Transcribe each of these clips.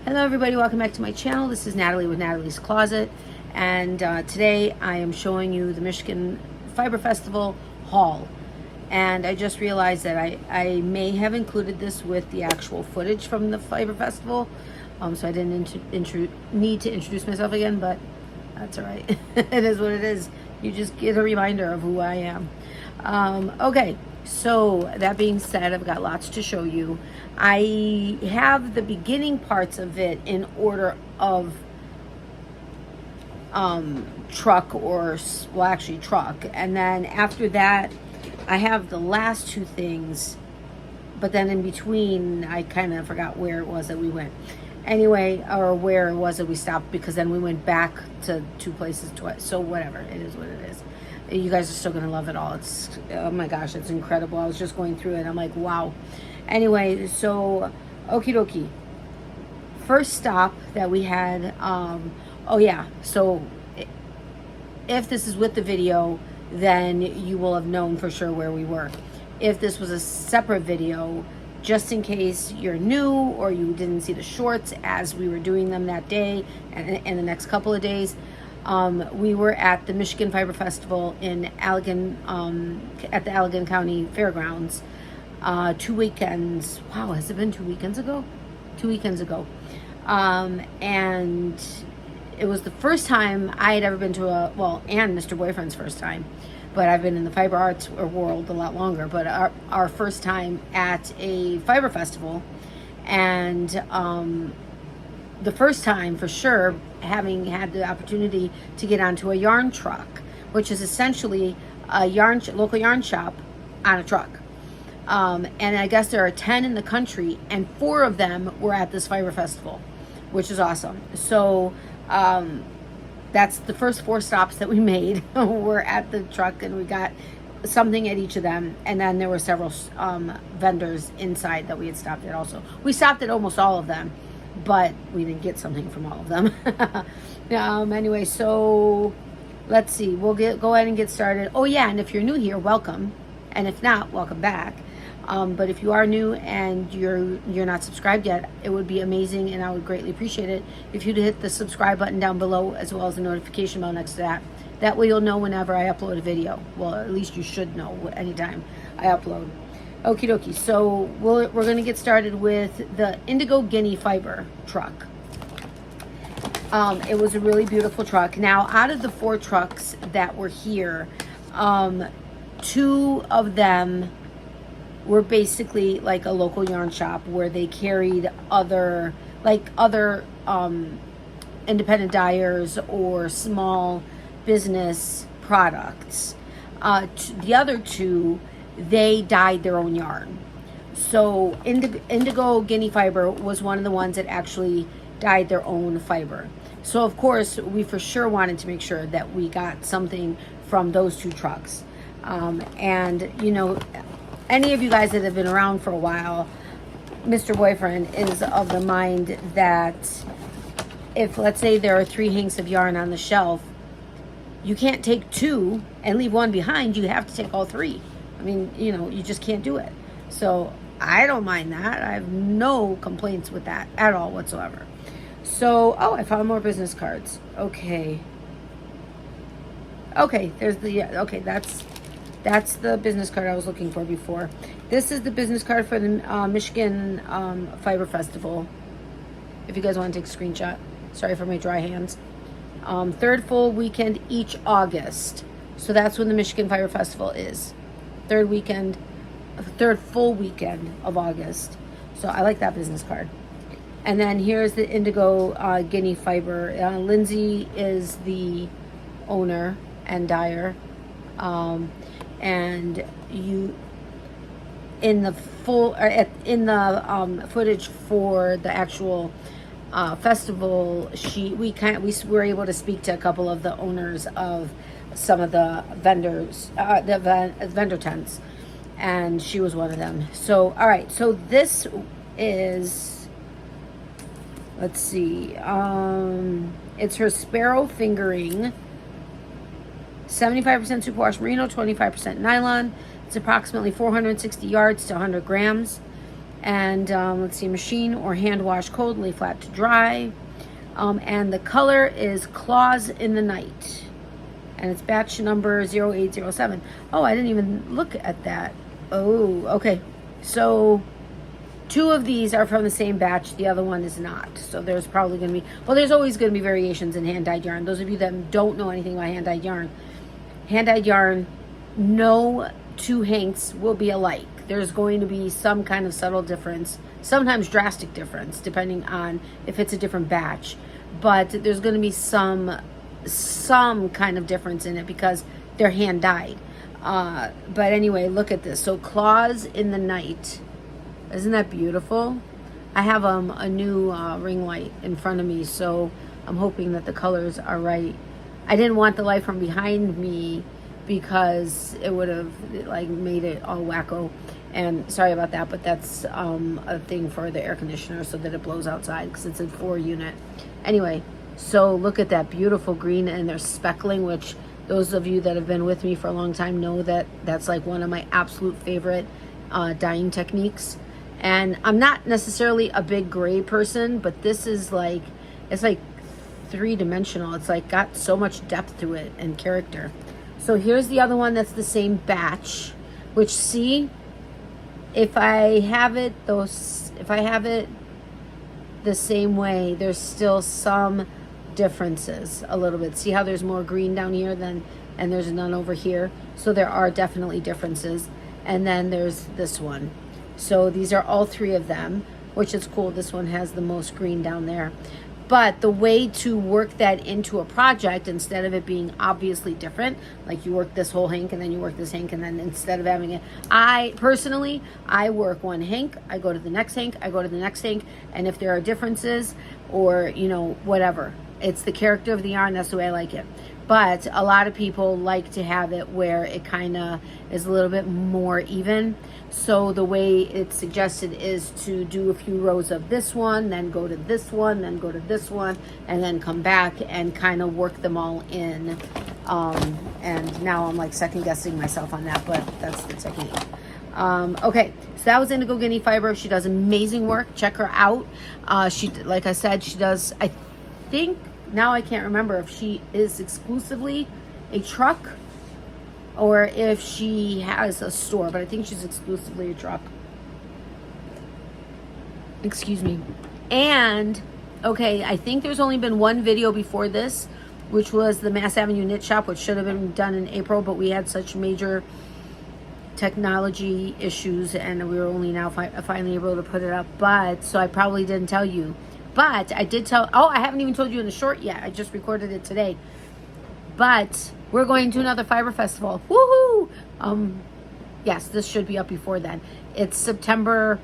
Hello everybody, welcome back to my channel. This is Natalie with Natalie's Closet, and today I am showing you the Michigan Fiber Festival haul. And I just realized that I may have included this with the actual footage from the Fiber Festival, so I didn't need to introduce myself again, but that's all right. It is what it is. You just get a reminder of who I am. Okay, so that being said, I've got lots to show you. I have the beginning parts of it in order of truck, and then after that I have the last two things, but then in between I kind of forgot where it was that we went anyway, or where it was that we stopped, because then we went back to two places twice. So whatever, it is what it is. You guys are still gonna love it all. It's, oh my gosh, it's incredible. I was just going through it, I'm like, wow. Anyway, so okie dokie. First stop that we had, oh yeah, so if this is with the video, then you will have known for sure where we were. If this was a separate video, just in case you're new or you didn't see the shorts as we were doing them that day and the next couple of days, we were at the Michigan Fiber Festival in Allegan, at the Allegan County Fairgrounds, 2 weekends. Wow, has it been 2 weekends ago? 2 weekends ago. And it was the first time I had ever been to a, well, and Mr. Boyfriend's first time, but I've been in the fiber arts world a lot longer, but our first time at a fiber festival. And the first time for sure, having had the opportunity to get onto a yarn truck, which is essentially a local yarn shop on a truck. And I guess there are 10 in the country, and 4 of them were at this fiber festival, which is awesome. So that's the first 4 stops that we made. We're at the truck and we got something at each of them, and then there were several vendors inside that we had stopped at also. We stopped at almost all of them, but we didn't get something from all of them. Anyway, so let's see, we'll go ahead and get started. Oh yeah, and if you're new here, welcome, and if not, welcome back. But if you are new and you're not subscribed yet, it would be amazing, and I would greatly appreciate it if you'd hit the subscribe button down below, as well as the notification bell next to that. That way you'll know whenever I upload a video. Well, at least you should know anytime I upload. Okie dokie. So we're going to get started with the Indigo Guinea Fiber truck. It was a really beautiful truck. Now, out of the 4 trucks that were here, 2 of them were basically like a local yarn shop where they carried other independent dyers or small business products. The other 2, they dyed their own yarn. So Indigo Guinea Fiber was one of the ones that actually dyed their own fiber. So of course we for sure wanted to make sure that we got something from those 2 trucks. And you know, any of you guys that have been around for a while, Mr. Boyfriend is of the mind that if, let's say, there are 3 hanks of yarn on the shelf, you can't take 2 and leave 1 behind. You have to take all 3. I mean, you know, you just can't do it. So I don't mind that. I have no complaints with that at all whatsoever. So, oh, I found more business cards. Okay, there's the, okay, that's the business card I was looking for before. This is the business card for the Michigan Fiber Festival. If you guys want to take a screenshot. Sorry for my dry hands. 3rd full weekend each August. So that's when the Michigan Fiber Festival is. 3rd full weekend of August. So I like that business card. And then here's the Indigo Guinea Fiber. Lindsay is the owner and dyer. And you, in the full, footage for the actual festival, we were able to speak to a couple of the owners of some of the vendors, vendor tents, and she was one of them. So all right, so this is, let's see, it's her Sparrow fingering, 75% superwash merino, 25% nylon. It's approximately 460 yards to 100 grams. And let's see, machine or hand wash cold, lay flat to dry. And the color is Claws in the Night. And it's batch number 0807. Oh, I didn't even look at that. Oh, okay. So 2 of these are from the same batch. The other one is not. So there's probably going to be, well, there's always going to be variations in hand-dyed yarn. Those of you that don't know anything about hand-dyed yarn, no 2 hanks will be alike. There's going to be some kind of subtle difference, sometimes drastic difference, depending on if it's a different batch. But there's going to be some kind of difference in it because they're hand-dyed. But anyway, look at this. So Claws in the Night. Isn't that beautiful? I have a new ring light in front of me, so I'm hoping that the colors are right. I didn't want the light from behind me because it would have like made it all wacko. And sorry about that, but that's a thing for the air conditioner so that it blows outside because it's a 4-unit. Anyway, so look at that beautiful green, and there's speckling, which those of you that have been with me for a long time know that that's like one of my absolute favorite dyeing techniques. And I'm not necessarily a big gray person, but this is like, it's like 3-dimensional. It's like got so much depth to it and character. So here's the other one that's the same batch, which see, if I have it the same way, there's still some differences a little bit. See how there's more green down here and there's none over here. So there are definitely differences. And then there's this one. So these are all 3 of them, which is cool. This one has the most green down there. But the way to work that into a project, instead of it being obviously different, like you work this whole hank and then you work this hank, and then instead of having it, I personally work one hank, I go to the next hank, I go to the next hank, and if there are differences or, you know, whatever, it's the character of the yarn, that's the way I like it. But a lot of people like to have it where it kind of is a little bit more even. So the way it's suggested is to do a few rows of this one, then go to this one, then go to this one, and then come back and kind of work them all in. And now I'm like second guessing myself on that, but that's the technique. Okay, so that was Indigo Guinea Fiber. She does amazing work. Check her out. She, like I said, she does, I think, now I can't remember if she is exclusively a truck or if she has a store, but I think she's exclusively a truck. Excuse me. And, okay, I think there's only been one video before this, which was the Mass Avenue Knit Shop, which should have been done in April, but we had such major technology issues and we were only now finally able to put it up. But, so I probably didn't tell you. But I did tell, oh, I haven't even told you in the short yet. I just recorded it today. But we're going to another fiber festival. Woohoo! Yes, this should be up before then. It's September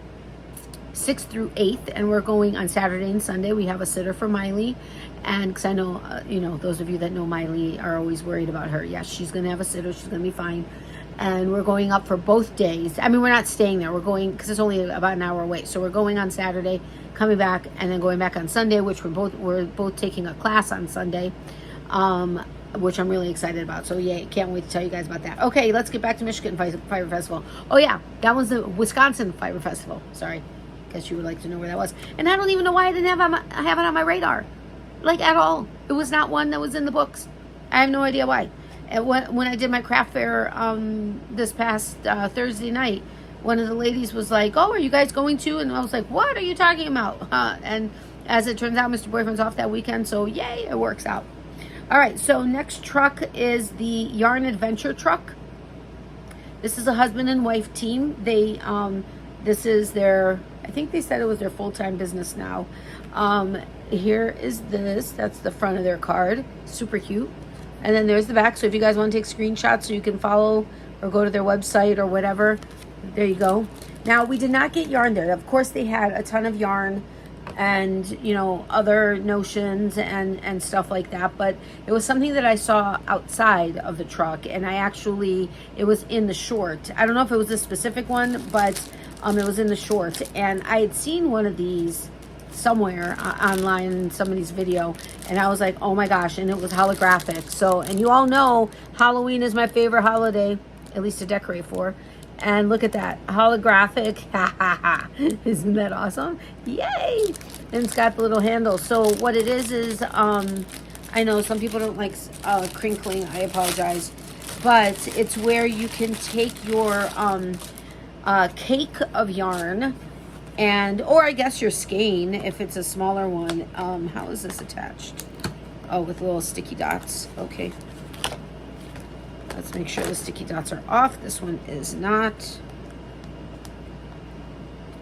6th through 8th, and we're going on Saturday and Sunday. We have a sitter for Miley. And because I know, you know, those of you that know Miley are always worried about her. Yes, she's going to have a sitter. She's going to be fine. And we're going up for both days. I mean, we're not staying there. We're going, because it's only about an hour away. So we're going on Saturday, coming back, and then going back on Sunday, which we're both taking a class on Sunday, which I'm really excited about. So yeah, can't wait to tell you guys about that. Okay, let's get back to Michigan Fiber Festival. Oh yeah, that was the Wisconsin Fiber Festival. Sorry, guess you would like to know where that was. And I don't even know why I didn't have it on my radar, like at all. It was not one that was in the books. I have no idea why. And when I did my craft fair this past Thursday night, one of the ladies was like, oh, are you guys going to? And I was like, what are you talking about? And as it turns out, Mr. Boyfriend's off that weekend, so yay, it works out. All right, so next truck is the Yarn Adventure truck. This is a husband and wife team. They, this is their, I think they said it was their full-time business now. Here is this. That's the front of their card. Super cute. And then there's the back. So if you guys want to take screenshots so you can follow or go to their website or whatever, there you go. Now, we did not get yarn there. Of course, they had a ton of yarn and, you know, other notions and stuff like that. But it was something that I saw outside of the truck. And it was in the short. I don't know if it was this specific one, but it was in the short. And I had seen one of these somewhere online in somebody's video, and I was like, oh my gosh, and it was holographic. So, and you all know Halloween is my favorite holiday, at least to decorate for, And look at that, holographic. Isn't that awesome? Yay! And it's got the little handle. So what it is I know some people don't like crinkling, I apologize, but it's where you can take your cake of yarn, and or I guess your skein if it's a smaller one. How is this attached? Oh, with little sticky dots. Okay, let's make sure the sticky dots are off. This one is not.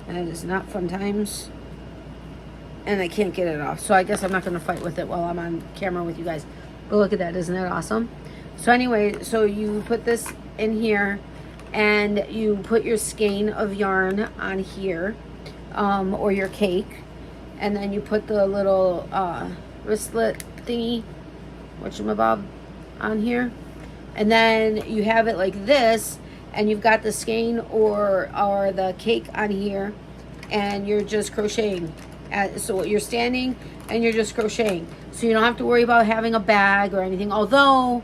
That is not fun times. And I can't get it off, so I guess I'm not going to fight with it while I'm on camera with you guys. But look at that, isn't that awesome? So anyway, so you put this in here, and you put your skein of yarn on here, or your cake, and then you put the little wristlet thingy, whatchamabob, on here, and then you have it like this, and you've got the skein or the cake on here, and you're just crocheting. So you're standing and you're just crocheting, so you don't have to worry about having a bag or anything. Although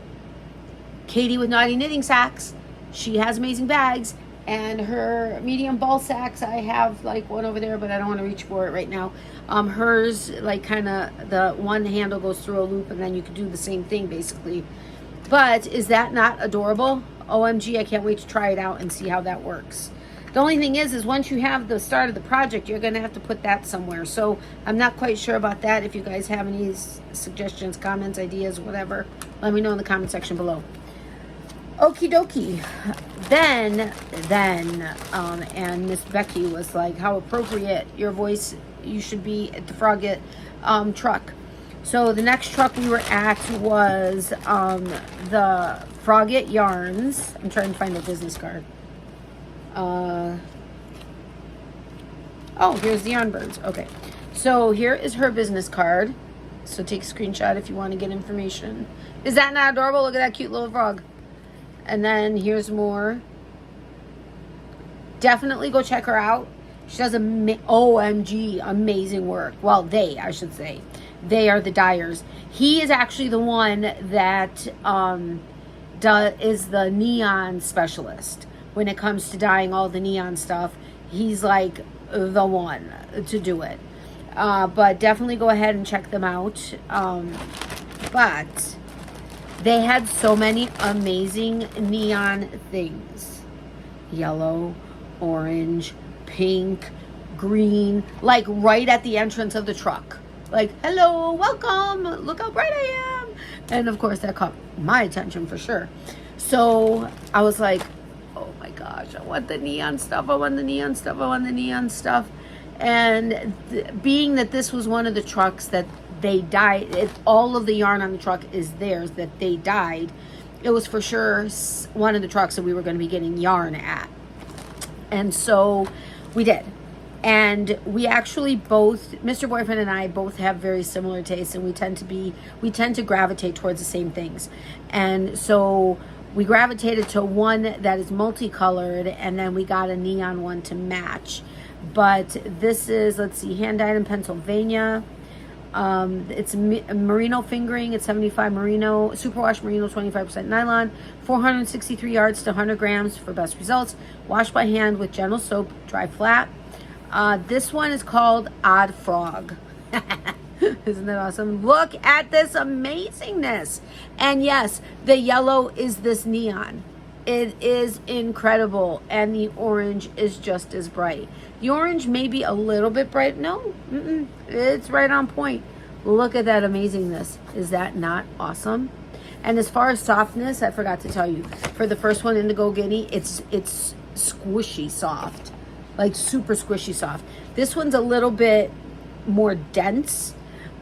Katie with Naughty Knitting Sacks, she has amazing bags, and her medium ball sacks, I have like one over there, but I don't want to reach for it right now. Hers, like, kind of the one handle goes through a loop, and then you can do the same thing basically. But is that not adorable? OMG, I can't wait to try it out and see how that works. The only thing is once you have the start of the project, you're going to have to put that somewhere. So I'm not quite sure about that. If you guys have any suggestions, comments, ideas, whatever, let me know in the comment section below. Okie dokie. Then, and Miss Becky was like, how appropriate your voice, you should be at the Frogget truck. So the next truck we were at was the Frogget Yarns. I'm trying to find the business card. Oh, here's the yarn birds. Okay, so here is her business card. So take a screenshot if you want to get information. Is that not adorable? Look at that cute little frog. And then here's more. Definitely go check her out. She does OMG amazing work. Well, I should say. They are the dyers. He is actually the one that is the neon specialist. When it comes to dyeing all the neon stuff, he's like the one to do it. But definitely go ahead and check them out. But they had so many amazing neon things. Yellow, orange, pink, green, like right at the entrance of the truck. Like, hello, welcome, look how bright I am. And of course that caught my attention for sure. So I was like, oh my gosh, I want the neon stuff, I want the neon stuff, I want the neon stuff. And being that this was one of the trucks that they dyed, all of the yarn on the truck is theirs that they dyed, it was for sure one of the trucks that we were going to be getting yarn at. And so we did. And we actually both, Mr. Boyfriend and I both have very similar tastes, and we tend to gravitate towards the same things. And so we gravitated to one that is multicolored, and then we got a neon one to match. But this is, let's see, hand dyed in Pennsylvania. It's merino fingering. It's 75 merino, superwash merino, 25% nylon, 463 yards to 100 grams for best results. Wash by hand with gentle soap, dry flat. This one is called Odd Frog. Isn't that awesome? Look at this amazingness. And yes, the yellow is this neon. It is incredible. And the orange is just as bright. The orange may be a little bit bright. No, it's right on point. Look at that amazingness. Is that not awesome? And as far as softness, I forgot to tell you. For the first one, Indigo Guinea, it's squishy soft. Like super squishy soft. This one's a little bit more dense,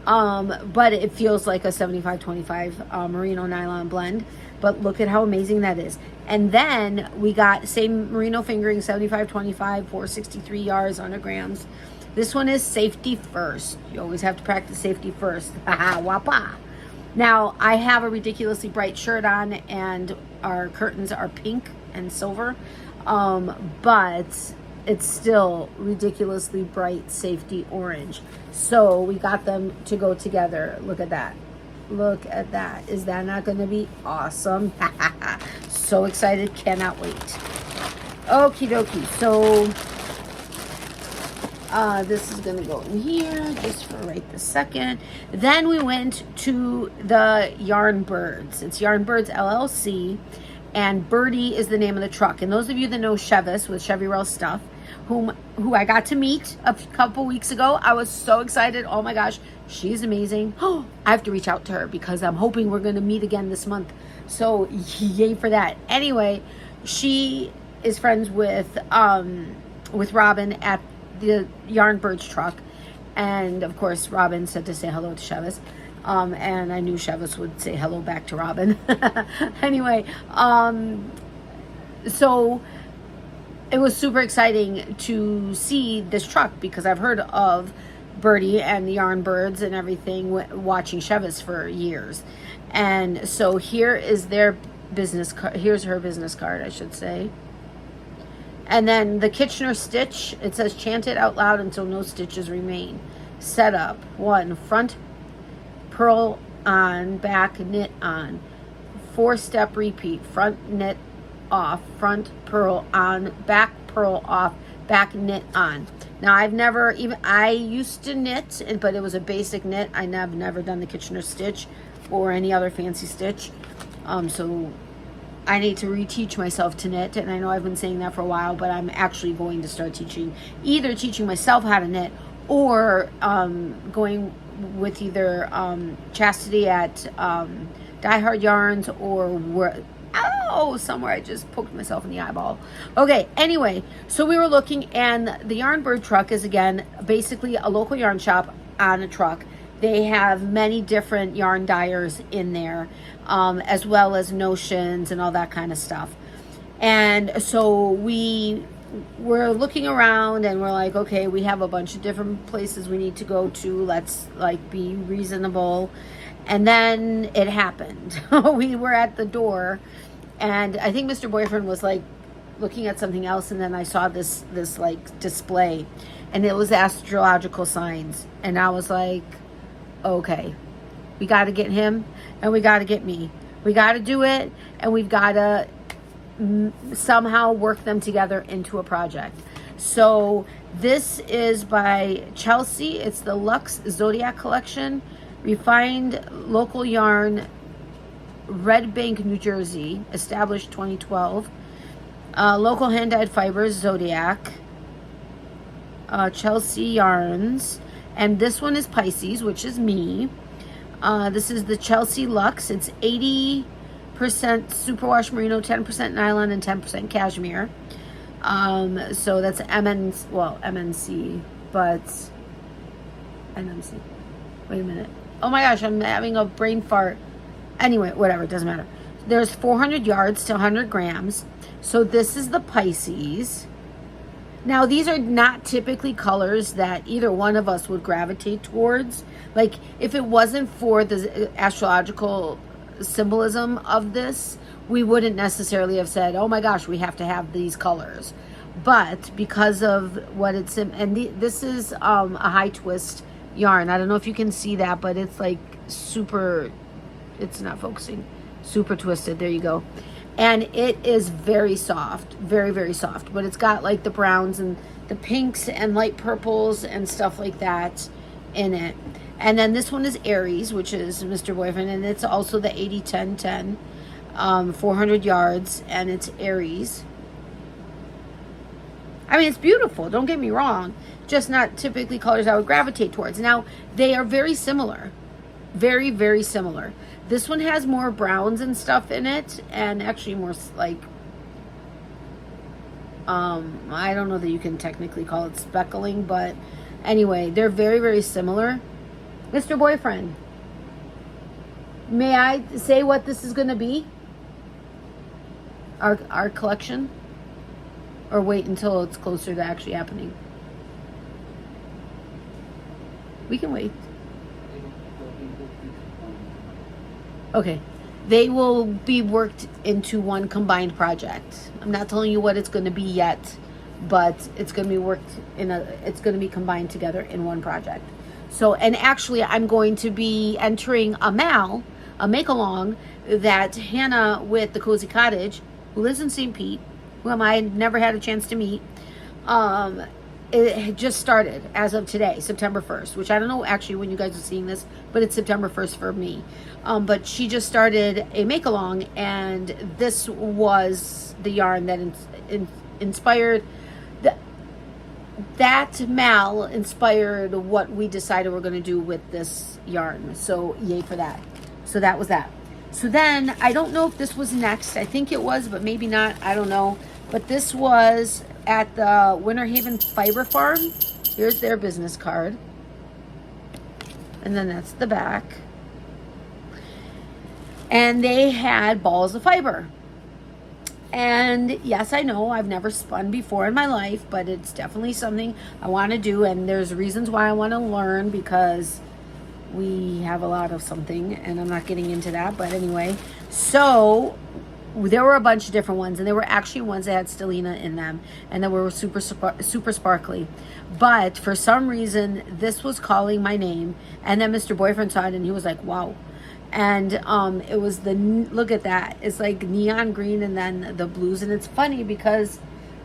but it feels like a 75-25 merino nylon blend. But look at how amazing that is. And then we got same merino fingering, 75-25, 463 yards, 100 grams. This one is safety first. You always have to practice safety first. Haha, wapa. Now, I have a ridiculously bright shirt on, and our curtains are pink and silver, but it's still ridiculously bright safety orange. So we got them to go together. Look at that. Look at that. Is that not going to be awesome? So excited. Cannot wait. Okie dokie. So this is going to go in here just for right this second. Then we went to the Yarn Birds. It's Yarn Birds LLC, and Birdie is the name of the truck. And those of you that know Chevis with Chevy Rail Stuff, who I got to meet a couple weeks ago, I was so excited. Oh my gosh, she's amazing. Oh, I have to reach out to her because I'm hoping we're going to meet again this month. So yay for that. Anyway, she is friends with Robin at the Yarn Birds truck, and of course Robin said to say hello to Chevis, and I knew Chevis would say hello back to Robin. Anyway, so it was super exciting to see this truck because I've heard of Birdie and the Yarn Birds and everything, watching Chevis for years. And so here is their business card. Here's her business card, I should say. And then the Kitchener stitch, it says chant it out loud until no stitches remain. Setup: 1, front purl on, back knit on. 4-step repeat: front knit off, front purl on, back purl off, back knit on. Now I used to knit, but it was a basic knit. I've never done the Kitchener stitch or any other fancy stitch. So I need to reteach myself to knit, and I know I've been saying that for a while, but I'm actually going to start either teaching myself how to knit, or going with either Chastity at Die Hard Yarns, or somewhere I just poked myself in the eyeball. Okay, anyway, so we were looking, and the Yarn Bird truck is, again, basically a local yarn shop on a truck. They have many different yarn dyers in there, as well as notions and all that kind of stuff. And so we were looking around, and we're like, okay, we have a bunch of different places we need to go to. Let's be reasonable. And then it happened. We were at the door, and I think Mr. Boyfriend was looking at something else, and then I saw this display, and it was astrological signs, and I was like, okay, we got to get him, and we got to get me. We got to do it, and we've got to somehow work them together into a project. So this is by Chelsea. It's the Luxe Zodiac Collection, refined local yarn, Red Bank, New Jersey, established 2012. Local hand-dyed fibers, Zodiac. Chelsea yarns. And this one is Pisces, which is me. This is the Chelsea Luxe. It's 80% superwash merino, 10% nylon, and 10% cashmere. So that's MNC, but NMC. Wait a minute. Oh my gosh, I'm having a brain fart. Anyway, whatever, it doesn't matter. There's 400 yards to 100 grams. So this is the Pisces. Now, these are not typically colors that either one of us would gravitate towards. If it wasn't for the astrological symbolism of this, we wouldn't necessarily have said, oh my gosh, we have to have these colors. But because of what it's this is a high twist yarn. I don't know if you can see that, but it's super, it's not focusing, super twisted. There you go. And it is very soft, very, very soft. But it's got the browns and the pinks and light purples and stuff like that in it. And then this one is Aries, which is Mr. Boyfriend. And it's also the 80-10-10, 400 yards. And it's Aries. I mean, it's beautiful. Don't get me wrong. Just not typically colors I would gravitate towards. Now, they are very similar. Very, very similar. This one has more browns and stuff in it, and actually more I don't know that you can technically call it speckling, but anyway, they're very, very similar. Mr. Boyfriend, may I say what this is going to be? Our collection? Or wait until it's closer to actually happening? We can wait. Okay, they will be worked into one combined project. I'm not telling you what it's going to be yet, but it's going to be it's going to be combined together in one project. So, and actually I'm going to be entering a make along that Hannah with the Cozy Cottage, who lives in St. Pete, whom I had never had a chance to meet. It had just started as of today, September 1st, which I don't know actually when you guys are seeing this, but it's September 1st for me. But she just started a make-along, and this was the yarn that inspired, that Mal inspired what we decided we're going to do with this yarn. So yay for that. So that was that. So then, I don't know if this was next. I think it was, but maybe not. I don't know. But this was at the Winter Haven Fiber Farm. Here's their business card. And then that's the back. And they had balls of fiber. And yes, I know I've never spun before in my life, but it's definitely something I want to do. And there's reasons why I want to learn, because we have a lot of something, and I'm not getting into that. But anyway, so there were a bunch of different ones, and there were actually ones that had stellina in them, and they were super sparkly. But for some reason, this was calling my name, and then Mr. Boyfriend saw it, and he was like, wow. And it was look at that. It's like neon green and then the blues. And it's funny because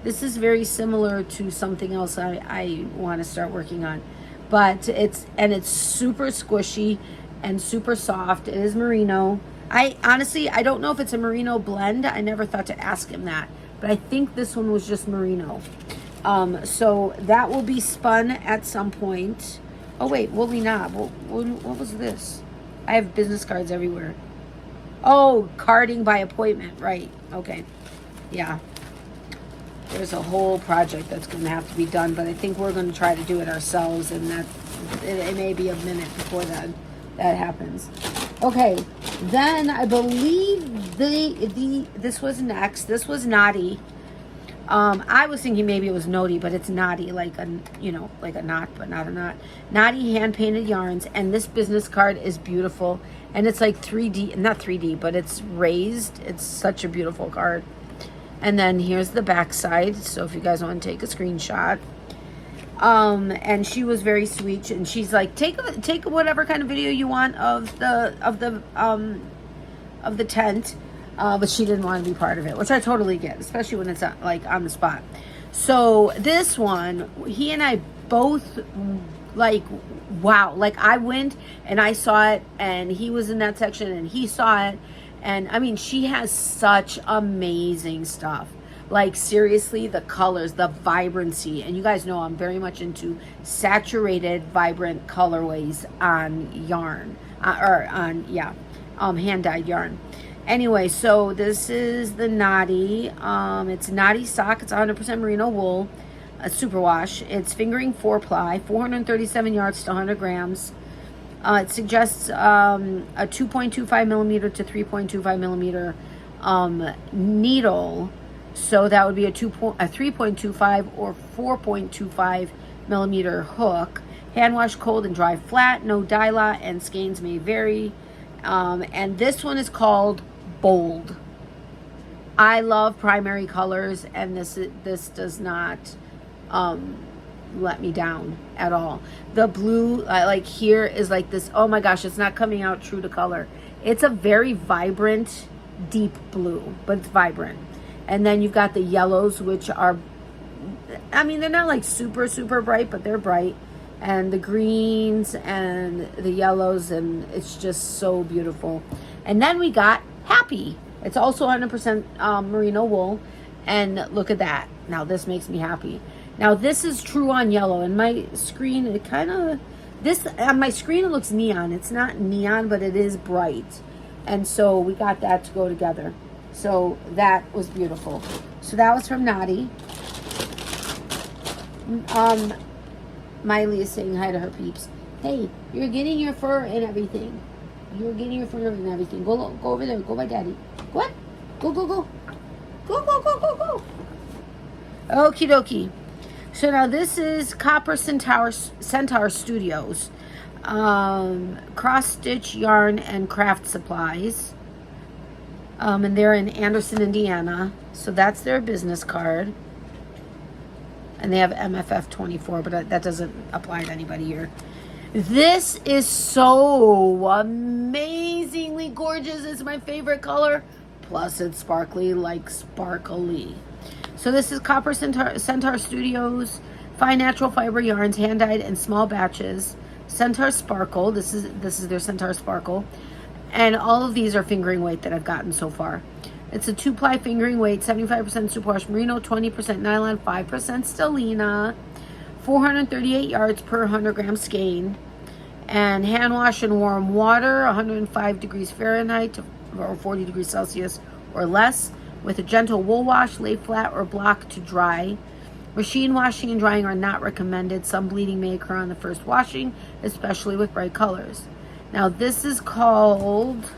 this is very similar to something else I want to start working on. But it's super squishy and super soft. It is merino. I honestly don't know if it's a merino blend. I never thought to ask him that. But I think this one was just merino. So that will be spun at some point. Oh wait, woolly knob. What was this? I have business cards everywhere. Oh, carding by appointment. Right. Okay. Yeah. There's a whole project that's going to have to be done, but I think we're going to try to do it ourselves, and that it may be a minute before that happens. Okay. Then I believe this was next. This was Naughty. I was thinking maybe it was Noti, but it's Naughty, like a knot, but not a knot. Naughty hand-painted yarns, and this business card is beautiful, and it's like 3D, not 3D, but it's raised. It's such a beautiful card. And then here's the back side, so if you guys want to take a screenshot. And she was very sweet, and she's like, take whatever kind of video you want of the tent. But she didn't want to be part of it, which I totally get, especially when it's like on the spot. So this one, he and I both like, wow. Like I went and I saw it, and he was in that section and he saw it. And I mean, she has such amazing stuff. Like seriously, the colors, the vibrancy. And you guys know I'm very much into saturated, vibrant colorways on yarn, hand-dyed yarn. Anyway, so this is the Naughty. It's Naughty sock. It's 100% merino wool, a superwash. It's fingering 4-ply, 437 yards to 100 grams. It suggests a 2.25 millimeter to 3.25 millimeter needle. So that would be a 3.25 or 4.25 millimeter hook. Hand wash cold and dry flat. No dye lot, and skeins may vary. And this one is called Bold. I love primary colors, and this does not let me down at all. The blue, like here, is like this. Oh my gosh, it's not coming out true to color. It's a very vibrant, deep blue, but it's vibrant. And then you've got the yellows, which are, I mean, they're not like super bright, but they're bright. And the greens and the yellows, and it's just so beautiful. And then we got Happy. It's also 100% merino wool, and look at that. Now this makes me happy. Now this is true on yellow, and my screen, it kind of, this on my screen it looks neon. It's not neon, but it is bright, and so we got that to go together. So that was beautiful. So that was from Naughty. Miley is saying hi to her peeps. Hey, you're getting your fur and everything. You're getting your fur and everything. Go over there. Go by Daddy. What? Go. Go. Okie dokie. So now this is Copper Centaur Studios. Cross stitch yarn and craft supplies. And they're in Anderson, Indiana. So that's their business card. And they have MFF 24, but that doesn't apply to anybody here. This is so amazingly gorgeous. It's my favorite color. Plus it's sparkly like sparkly. So this is Copper Centaur Studios, fine natural fiber yarns, hand dyed in small batches. Centaur Sparkle, this is their Centaur Sparkle. And all of these are fingering weight that I've gotten so far. It's a 2-ply fingering weight, 75% superwash merino, 20% nylon, 5% stellina, 438 yards per 100 gram skein. And hand wash in warm water, 105 degrees Fahrenheit or 40 degrees Celsius or less, with a gentle wool wash, lay flat or block to dry. Machine washing and drying are not recommended. Some bleeding may occur on the first washing, especially with bright colors. Now this is called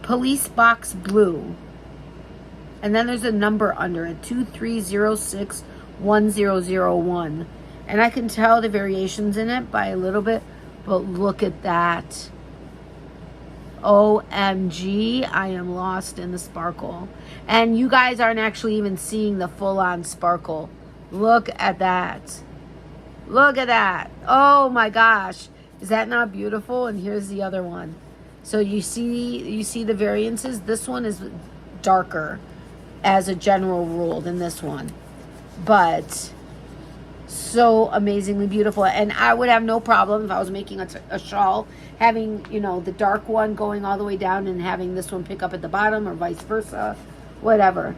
Police Box Blue. And then there's a number under it, 23061001. And I can tell the variations in it by a little bit, but look at that. OMG, I am lost in the sparkle. And you guys aren't actually even seeing the full-on sparkle. Look at that. Look at that. Oh my gosh. Is that not beautiful? And here's the other one. So you see the variances. This one is darker as a general rule than this one. But so amazingly beautiful. And I would have no problem if I was making a shawl having, you know, the dark one going all the way down and having this one pick up at the bottom, or vice versa, whatever.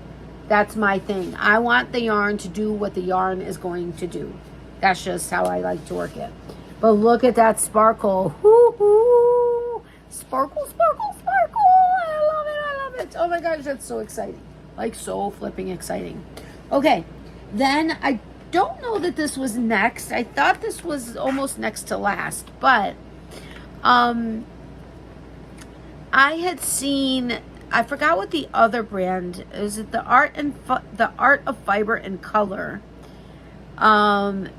That's my thing. I want the yarn to do what the yarn is going to do. That's just how I like to work it. But look at that sparkle. Woo-hoo. Sparkle, sparkle, sparkle. I love it. I love it. Oh my gosh, that's so exciting. Like so flipping exciting. Okay. Then I don't know that this was next. I thought this was almost next to last, but I had seen, I forgot what the other brand is. It the Art of Fiber and Color. It's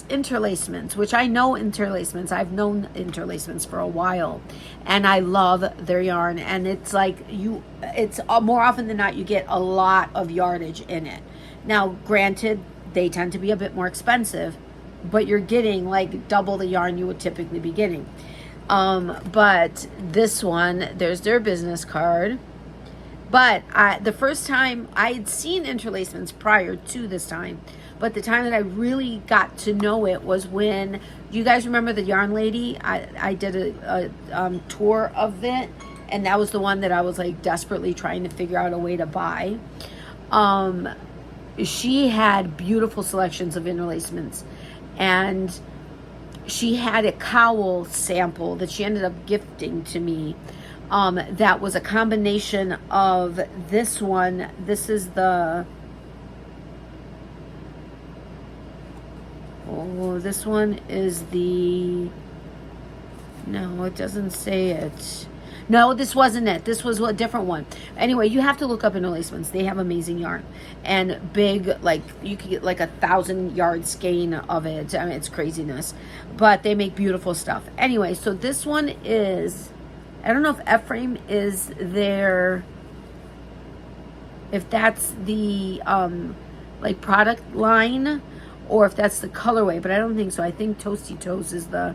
interlacements, which I know interlacements. I've known interlacements for a while, and I love their yarn. And it's like it's more often than not you get a lot of yardage in it. Now, granted, they tend to be a bit more expensive, but you're getting like double the yarn you would typically be getting. But this one, there's their business card. But the first time I had seen interlacements prior to this time, but the time that I really got to know it was when, do you guys remember the Yarn Lady? I did a tour of it, and that was the one that I was like desperately trying to figure out a way to buy. She had beautiful selections of interlacements, and she had a cowl sample that she ended up gifting to me. That was a combination of this one. This is the, this one is the, no, it doesn't say it. No, this wasn't it. This was a different one. Anyway, you have to look up interlacements. They have amazing yarn and big, like you could get like 1,000 yard skein of it. I mean, it's craziness, but they make beautiful stuff. Anyway, so this one is, I don't know if F-frame is their, if that's the like product line or if that's the colorway, but I don't think so. I think Toasty Toes is the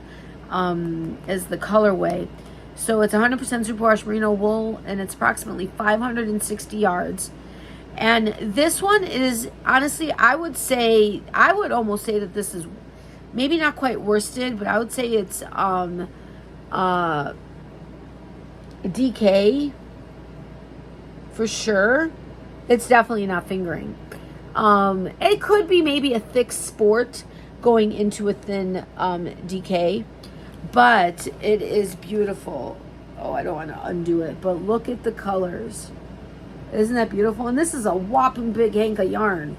colorway. So it's 100% superwash merino wool, and it's approximately 560 yards. And this one is, honestly, I would almost say that this is maybe not quite worsted, but I would say it's DK for sure. It's definitely not fingering. It could be maybe a thick sport going into a thin DK. But it is beautiful. Oh, I don't want to undo it. But look at the colors. Isn't that beautiful? And this is a whopping big hank of yarn.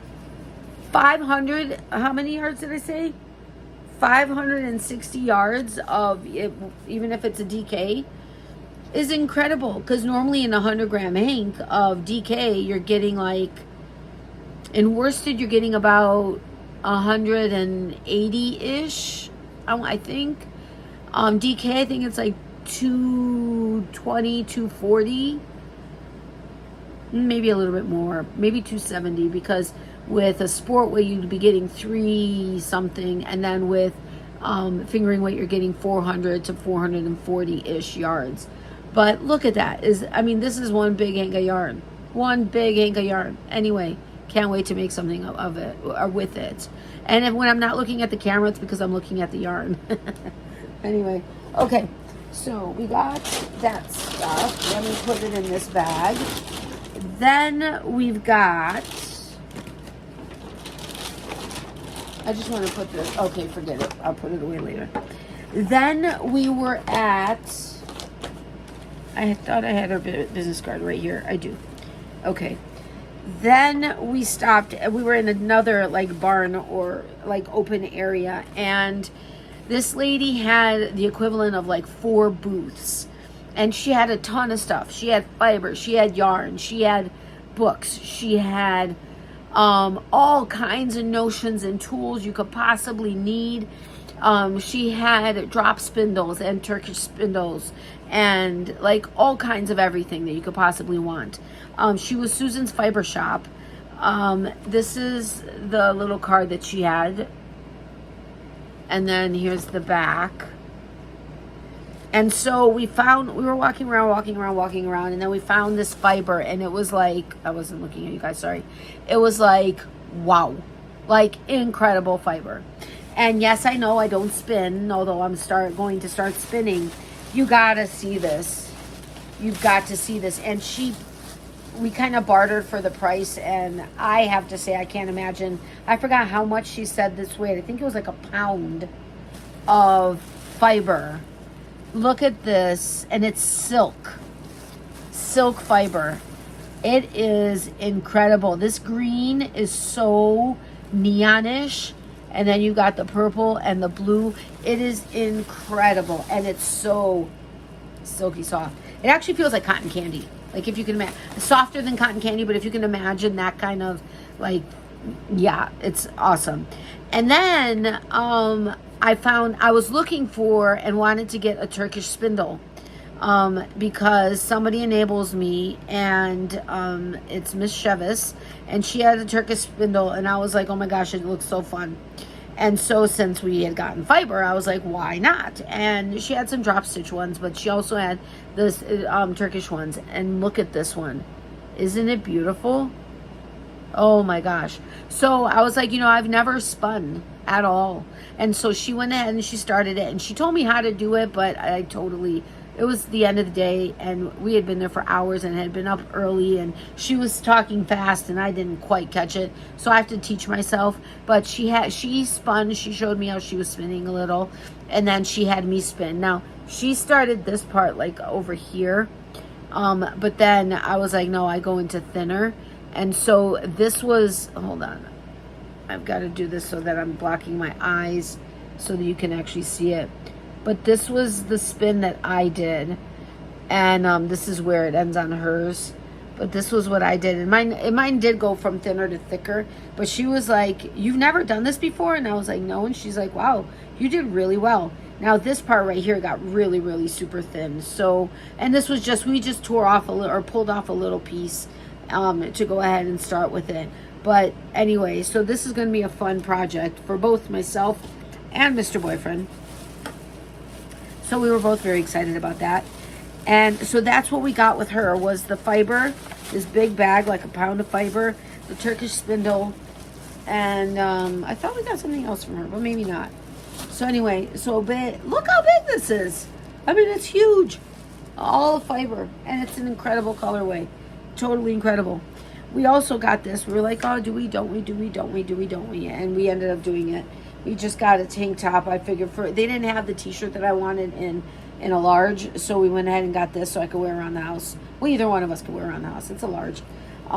500, how many yards did I say? 560 yards of it, even if it's a DK, is incredible. Because normally in a 100 gram hank of DK, you're getting like, in worsted, you're getting about 180-ish, I think. DK, I think it's like 220, 240, maybe a little bit more, maybe 270, because with a sport weight you'd be getting 3 something, and then with fingering weight you're getting 400 to 440-ish yards. But look at that. I mean, this is one big hank of yarn. One big hank of yarn. Anyway, can't wait to make something of it or with it. And when I'm not looking at the camera, it's because I'm looking at the yarn. Anyway, okay. So we got that stuff. Let me put it in this bag. Then we've got... I just want to put this... Okay, forget it. I'll put it away later. Then we were at... I thought I had our business card right here. I do. Okay. Then we stopped. We were in another like barn or like open area, and this lady had the equivalent of like 4 booths, and she had a ton of stuff. She had fiber, she had yarn, she had books, she had all kinds of notions and tools you could possibly need. She had drop spindles and Turkish spindles and like all kinds of everything that you could possibly want. She was Susan's Fiber Shop. This is the little card that she had. And then here's the back. And so we were walking around, and then we found this fiber, and it was like, I wasn't looking at you guys, sorry. It was like, wow, like incredible fiber. And yes, I know I don't spin, although I'm going to start spinning. You gotta see this. You've got to see this. And we kind of bartered for the price, and I have to say I can't imagine. I forgot how much she said this weighed. I think it was like a pound of fiber. Look at this, and it's silk fiber. It is incredible. This green is so neonish, and then you got the purple and the blue. It is incredible, and it's so silky soft. It actually feels like cotton candy. Like if you can imagine, softer than cotton candy, but if you can imagine that kind of like, yeah, it's awesome. And then I was looking for and wanted to get a Turkish spindle because somebody enables me, and it's Miss Chevis, and she had a Turkish spindle, and I was like, oh my gosh, it looks so fun. And so since we had gotten fiber, I was like, why not? And she had some drop stitch ones, but she also had this Turkish ones. And look at this one. Isn't it beautiful? Oh my gosh. So I was like, I've never spun at all. And so she went ahead and she started it, and she told me how to do it, but it was the end of the day, and we had been there for hours and had been up early, and she was talking fast and I didn't quite catch it. So I have to teach myself. But she spun, she showed me how she was spinning a little, and then she had me spin. Now, she started this part like over here. But then I was like, no, I go into thinner. And so this was, hold on. I've got to do this so that I'm blocking my eyes so that you can actually see it. But this was the spin that I did, and this is where it ends on hers. But this was what I did, and mine did go from thinner to thicker. But she was like, "You've never done this before?" And I was like, "No." And she's like, "Wow, you did really well." Now this part right here got really, really super thin. So, and this was we just tore off pulled off a little piece to go ahead and start with it. But anyway, so this is going to be a fun project for both myself and Mr. Boyfriend. So we were both very excited about that. And so that's what we got with her, was the fiber, this big bag, like a pound of fiber, the Turkish spindle, and I thought we got something else from her, but maybe not. So anyway, look how big this is. I mean, it's huge. All fiber, and it's an incredible colorway. Totally incredible. We also got this. We were like, oh, do we, don't we? And we ended up doing it. We just got a tank top. I figured they didn't have the t-shirt that I wanted in a large, so we went ahead and got this so I could wear around the house. Well, either one of us could wear around the house. It's a large.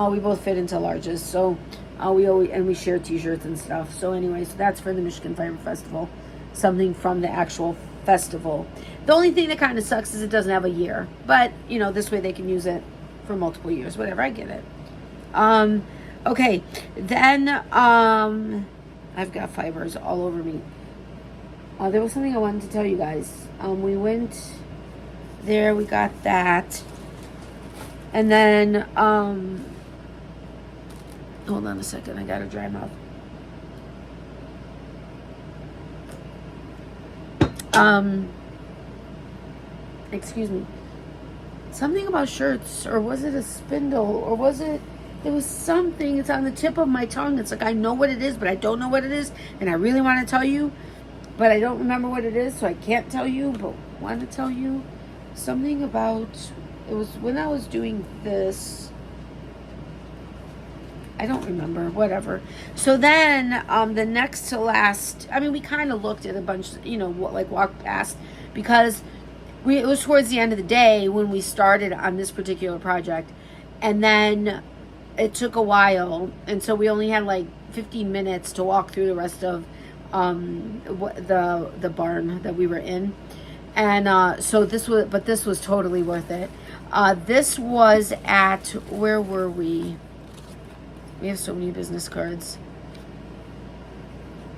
We both fit into larges, so we share t-shirts and stuff. So anyway, so that's for the Michigan Fiber Festival. Something from the actual festival. The only thing that kind of sucks is it doesn't have a year, but this way they can use it for multiple years. Whatever, I get it. Okay, then I've got fibers all over me. There was something I wanted to tell you guys. We went there, we got that. And then, hold on a second, I got a dry mouth. Excuse me. Something about shirts, or was it a spindle, or was it, there was something, it's on the tip of my tongue. It's like I know what it is, but I don't know what it is, and I really want to tell you, but I don't remember what it is, so I can't tell you, but want to tell you something about, it was when I was doing this, I don't remember, whatever. So then the next to last, I mean, we kind of looked at a bunch, you know, like walked past, because it was towards the end of the day when we started on this particular project, and then it took a while, and so we only had like 15 minutes to walk through the rest of the barn that we were in, and so this was totally worth it. This was at, where were we? We have so many business cards.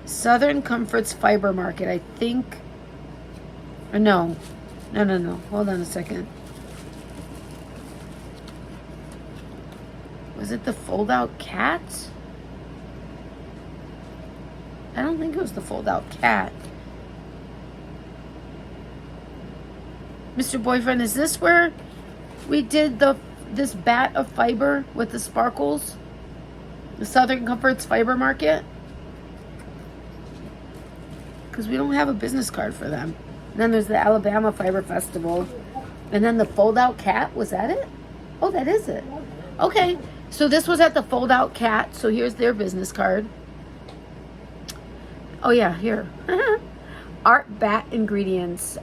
Southern Comforts Fiber Market, I think. No. Hold on a second. Was it the fold-out cat? I don't think it was the fold-out cat. Mr. Boyfriend, is this where we did this bat of fiber with the sparkles? The Southern Comforts Fiber Market? Because we don't have a business card for them. And then there's the Alabama Fiber Festival. And then the fold-out cat, was that it? Oh, that is it. Okay, so this was at the fold-out cat. So here's their business card. Oh yeah, here. Art Bat Ingredients.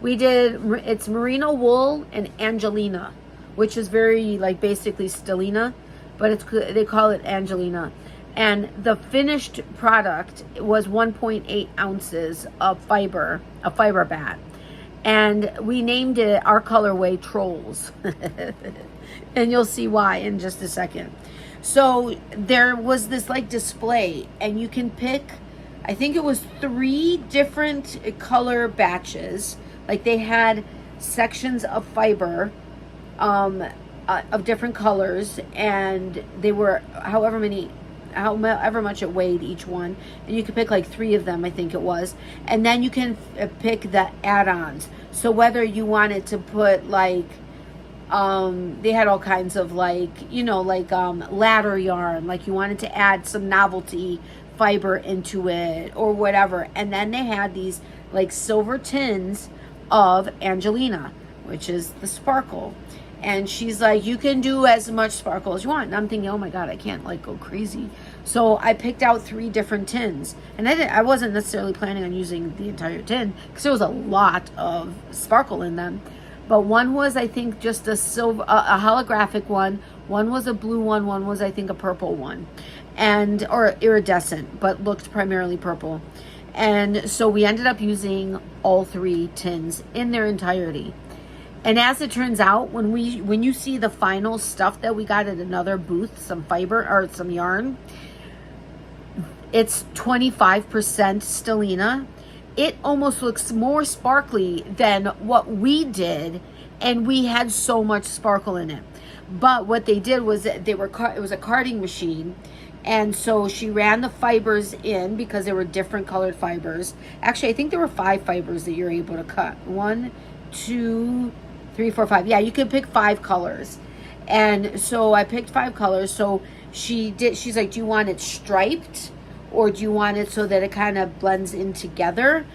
We did, it's merino wool and Angelina, which is very like basically Stellina, but they call it Angelina. And the finished product was 1.8 ounces of fiber, a fiber bat. And we named it our colorway Trolls. And you'll see why in just a second. So there was this like display, and you can pick, I think it was 3 different color batches. Like they had sections of fiber of different colors, and they were however much it weighed each one, and you could pick like 3 of them, I think it was, and then you can pick the add-ons. So whether you wanted to put like they had all kinds of like, you know, like ladder yarn, like you wanted to add some novelty fiber into it or whatever. And then they had these like silver tins of Angelina, which is the sparkle. And she's like, you can do as much sparkle as you want. And I'm thinking, oh my God, I can't like go crazy. So I picked out 3 different tins. And I wasn't necessarily planning on using the entire tin because there was a lot of sparkle in them. But one was, I think, just a silver, a holographic one. One was a blue one. One was, I think, a purple one. Or iridescent, but looked primarily purple. And so we ended up using all 3 tins in their entirety. And as it turns out, when you see the final stuff that we got at another booth, some fiber or some yarn, it's 25% Stellina. It almost looks more sparkly than what we did, and we had so much sparkle in it. But what they did was it was a carding machine, and so she ran the fibers in because there were different colored fibers. Actually, I think there were 5 fibers that you're able to cut. 1, 2, 3, 4, 5. Yeah, you could pick 5 colors. And so I picked 5 colors. So she's like, do you want it striped, or do you want it so that it kind of blends in together?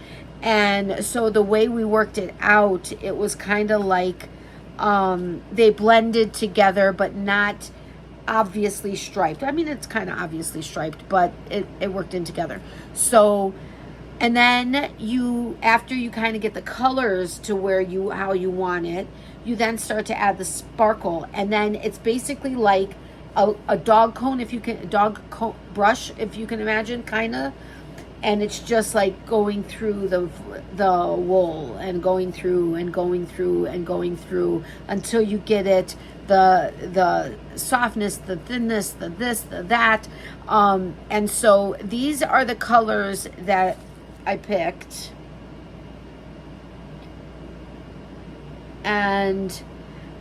And so the way we worked it out, it was kind of like they blended together, but not obviously striped. I mean, it's kind of obviously striped, but it worked in together. So, and then after you kind of get the colors to how you want it, you then start to add the sparkle. And then it's basically like a dog cone, dog cone brush, if you can imagine, kind of. And it's just like going through the wool and going through and going through and going through until you get it, the softness, the thinness, the this, the that. And so these are the colors that I picked. And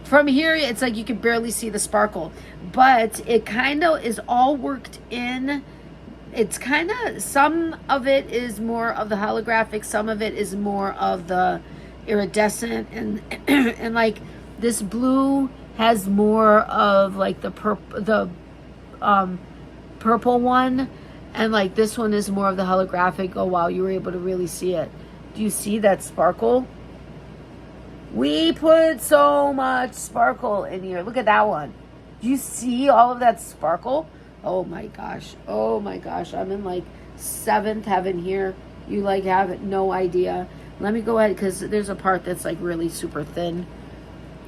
from here, it's like you can barely see the sparkle, but it kind of is all worked in. It's kind of, some of it is more of the holographic, some of it is more of the iridescent, and and like this blue has more of like the purple one, and like this one is more of the holographic. Oh wow, you were able to really see it. Do you see that sparkle? We put so much sparkle in here. Look at that one. Do you see all of that sparkle? Oh my gosh. Oh my gosh. I'm in like seventh heaven here. You like have no idea. Let me go ahead, because there's a part that's like really super thin.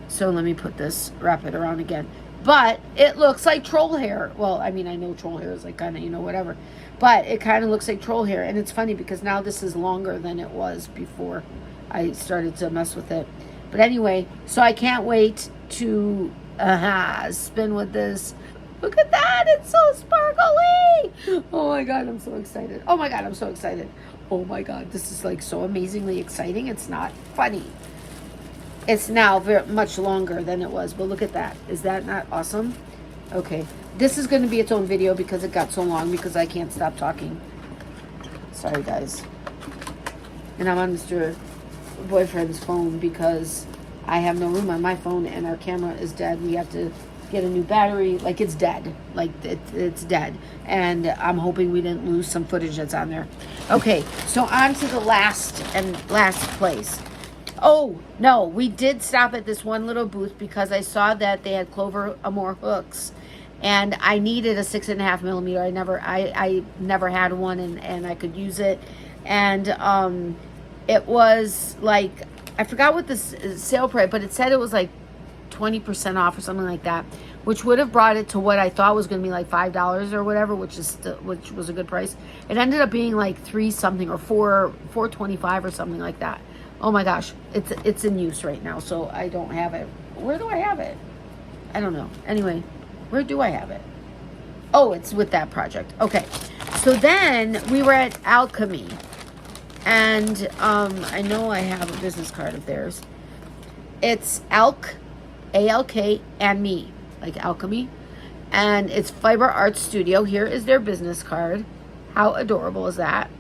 So let me put this, wrap it around again. But it looks like troll hair. Well, I mean, I know troll hair is like kind of, you know, whatever. But it kind of looks like troll hair. And it's funny because now this is longer than it was before I started to mess with it. But anyway, so I can't wait to spin with this. Look at that. It's so sparkly. Oh my God, I'm so excited. Oh my God, I'm so excited. Oh my God, this is like so amazingly exciting. It's not funny. It's now very much longer than it was, but look at that. Is that not awesome? Okay, this is going to be its own video because it got so long because I can't stop talking. Sorry, guys. And I'm on Mr. Boyfriend's phone because I have no room on my phone and our camera is dead. We have to get a new battery. Like, it's dead. Like, it's dead. And I'm hoping we didn't lose some footage that's on there. Okay, so on to the last place. Oh, no, we did stop at this one little booth because I saw that they had Clover Amore hooks. And I needed a 6.5 millimeter. I never had one, and I could use it. And it was like, I forgot what the sale price, but it said it was like 20% off or something like that, which would have brought it to what I thought was going to be like $5 or whatever, which was a good price. It ended up being like $3 something or $4.25 or something like that. Oh my gosh, it's in use right now, so I don't have it. Where do I have it? I don't know. Anyway, where do I have it? Oh, it's with that project. Okay, so then we were at Alchemy. And I know I have a business card of theirs. It's ALK, A-L-K, and me, like alchemy. And it's Fiber Art Studio. Here is their business card. How adorable is that?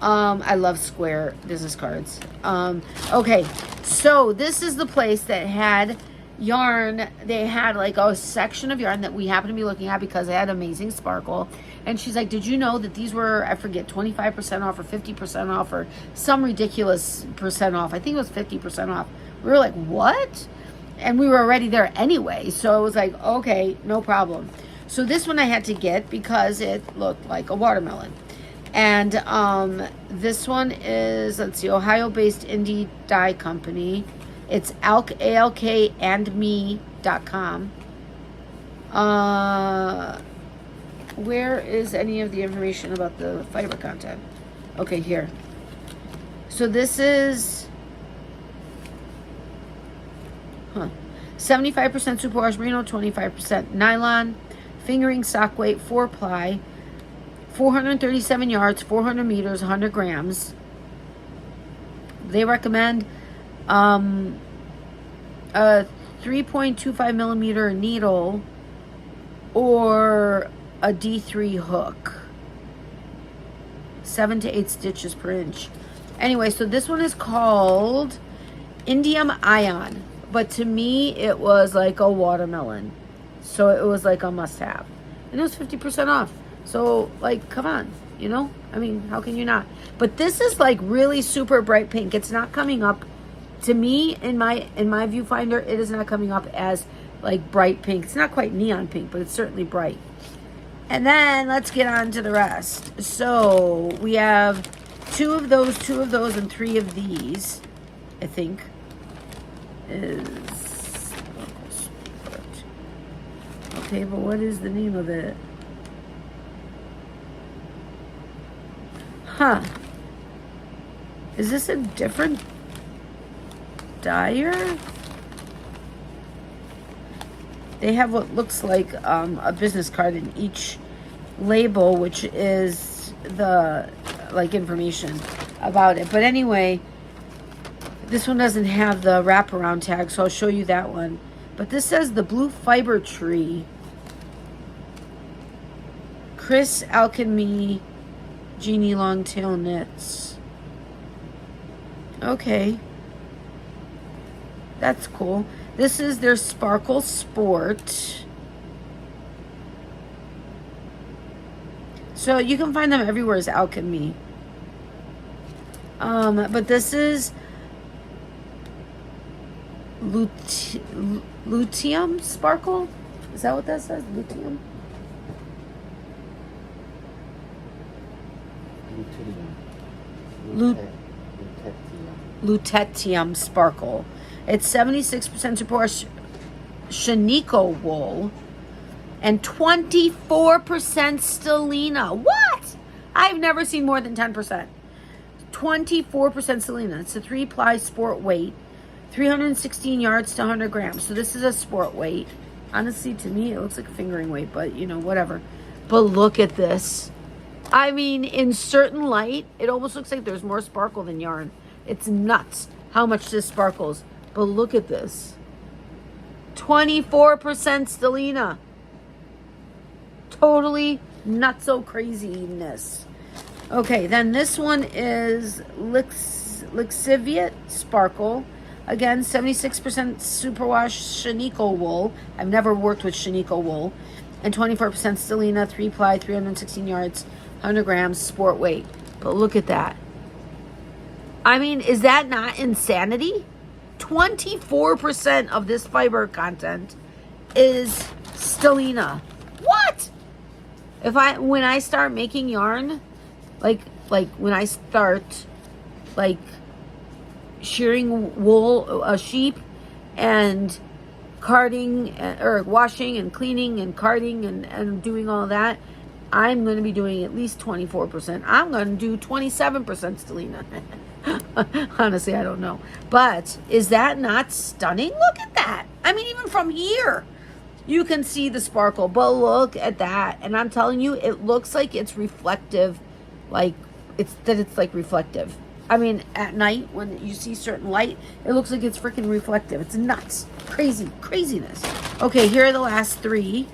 I love square business cards. Okay, so this is the place that had yarn. They had like a section of yarn that we happened to be looking at because they had amazing sparkle. And she's like, did you know that these were, I forget, 25% off or 50% off or some ridiculous percent off? I think it was 50% off. We were like, what? And we were already there anyway. So it was like, okay, no problem. So this one I had to get because it looked like a watermelon. And this one is, let's see, Ohio-based indie dye company. It's ALK, A-L-K, and me.com. Where is any of the information about the fiber content? Okay, here. So this is 75% superwash merino, 25% nylon, fingering sock weight, 4-ply, 437 yards, 400 meters, 100 grams. They recommend a 3.25 millimeter needle or a D3 hook. 7 to 8 stitches per inch. Anyway, so this one is called Indium Ion. But to me, it was like a watermelon. So it was like a must-have. And it was 50% off. So, like, come on, you know? I mean, how can you not? But this is like really super bright pink. It's not coming up, to me, in my viewfinder, it is not coming up as like bright pink. It's not quite neon pink, but it's certainly bright. And then let's get on to the rest. So we have 2 of those, and 3 of these, I think. Okay, but what is the name of it? Huh. Is this a different dyer? They have what looks like a business card in each label, which is the like information about it. But anyway, this one doesn't have the wraparound tag, so I'll show you that one. But this says the Blue Fiber Tree. Chris Alchemy Jeannie Longtail Knits. Okay. That's cool. This is their Sparkle Sport. So you can find them everywhere as Alchemy. But this is Luteum Sparkle. Is that what that says? Luteum? Lutetium Sparkle. It's 76% superwash Shanico wool and 24% Stellina. What? I've never seen more than 10%. 24% Stellina. It's a 3-ply sport weight, 316 yards to 100 grams. So this is a sport weight. Honestly, to me, it looks like a fingering weight, but you know, whatever. But look at this. I mean, in certain light, it almost looks like there's more sparkle than yarn. It's nuts how much this sparkles. But look at this. 24% Stellina. Totally nutso craziness. Okay, then this one is Lixiviate Sparkle. Again, 76% superwash Shanico wool. I've never worked with Shanico wool. And 24% Stellina, 3-ply, 316 yards, 100 grams, sport weight. But look at that. I mean, is that not insanity? 24% of this fiber content is Stellina. What? When I start making yarn, like when I start like shearing wool, a sheep, and carding or washing and cleaning and carding and doing all that, I'm going to be doing at least 24%. I'm going to do 27% Stellina. Honestly, I don't know. But is that not stunning? Look at that. I mean, even from here, you can see the sparkle. But look at that. And I'm telling you, it looks like it's reflective. Like, it's like reflective. I mean, at night, when you see certain light, it looks like it's freaking reflective. It's nuts. Crazy. Craziness. Okay, here are the last 3.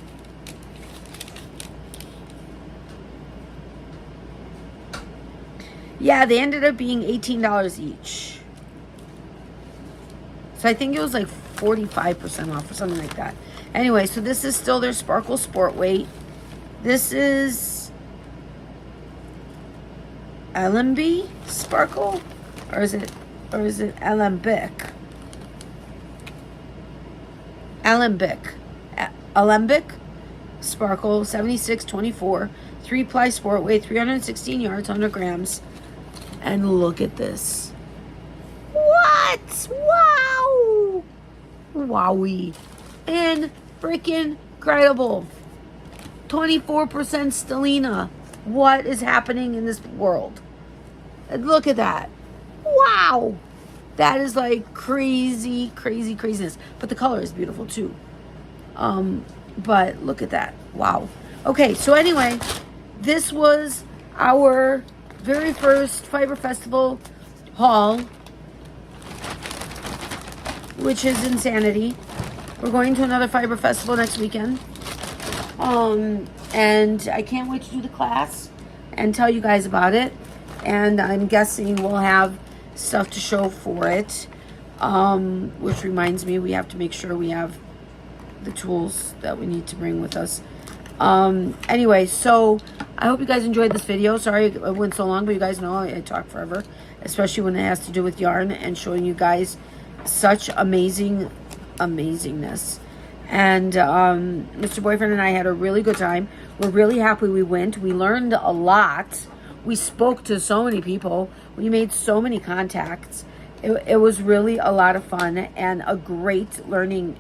Yeah, they ended up being $18 each. So I think it was like 45% off or something like that. Anyway, so this is still their Sparkle Sport weight. This is Alembic Sparkle, or is it Alembic? Alembic Sparkle, 76.24, 3-ply sport weight, 316 yards, 100 grams. And look at this. What? Wow. Wowie. And freaking incredible. 24% Stellina. What is happening in this world? And look at that. Wow. That is like crazy, crazy, craziness. But the color is beautiful too. But look at that. Wow. Okay, so anyway, this was our very first Fiber Festival haul, which is insanity. We're going to another Fiber Festival next weekend. And I can't wait to do the class and tell you guys about it. And I'm guessing we'll have stuff to show for it. Which reminds me, we have to make sure we have the tools that we need to bring with us. Anyway, so I hope you guys enjoyed this video. Sorry it went so long, but you guys know I talk forever, especially when it has to do with yarn and showing you guys such amazingness. And Mr. Boyfriend and I had a really good time. We're really happy we went. We learned a lot. We spoke to so many people. We made so many contacts. It was really a lot of fun and a great learning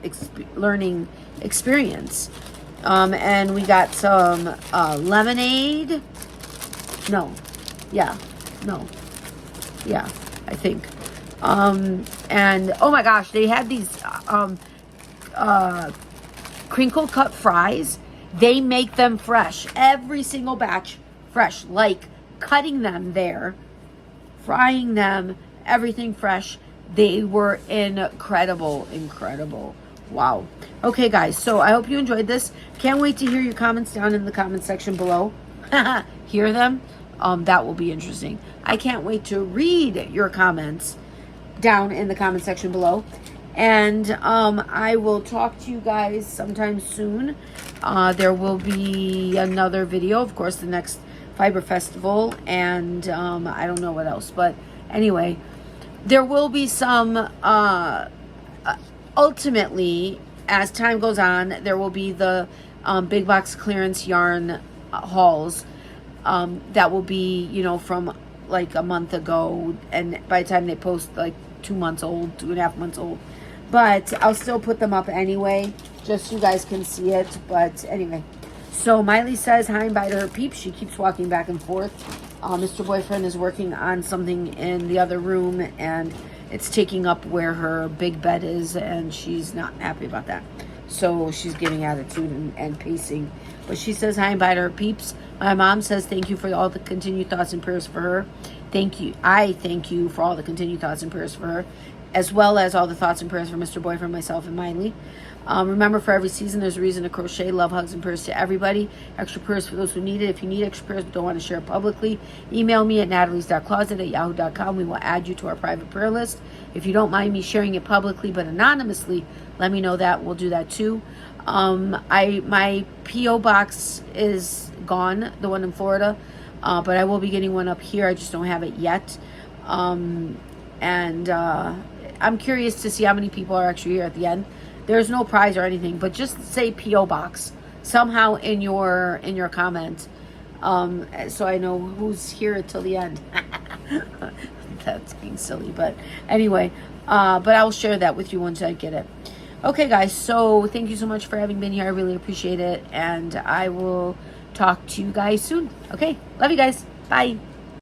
experience. And we got some lemonade. Yeah, I think. And oh my gosh, they had these crinkle cut fries. They make them fresh. Every single batch fresh, like cutting them there, frying them, everything fresh. They were incredible. Wow. Okay, guys, so I hope you enjoyed this. Can't wait to hear your comments down in the comment section below. Hear them? That will be interesting. I can't wait to read your comments down in the comment section below. And I will talk to you guys sometime soon. There will be another video, of course, the next Fiber Festival, and I don't know what else. But anyway, there will be some, ultimately, as time goes on, there will be the big box clearance yarn hauls that will be, you know, from like a month ago, and by the time they post, like 2 months old, 2.5 months old. But I'll still put them up anyway, just so you guys can see it. But anyway, so Miley says hi and bye to her peeps. She keeps walking back and forth. Mr. Boyfriend is working on something in the other room, and it's taking up where her big bed is, and she's not happy about that. So she's giving attitude and pacing. But she says hi and bye to her peeps. My mom says thank you for all the continued thoughts and prayers for her. Thank you. I thank you for all the continued thoughts and prayers for her, as well as all the thoughts and prayers for Mr. Boyfriend, myself, and Miley. Remember, for every season, there's a reason to crochet. Love, hugs, and prayers to everybody. Extra prayers for those who need it. If you need extra prayers but don't want to share it publicly, email me at natalies.closet@yahoo.com. We will add you to our private prayer list. If you don't mind me sharing it publicly but anonymously, let me know that. We'll do that too. My P.O. box is gone, the one in Florida, but I will be getting one up here. I just don't have it yet. I'm curious to see how many people are actually here at the end. There's no prize or anything, but just say P.O. box somehow in your comment, so I know who's here till the end. That's being silly, but anyway, but I'll share that with you once I get it. Okay, guys, so thank you so much for having been here. I really appreciate it, and I will talk to you guys soon. Okay, love you guys. Bye.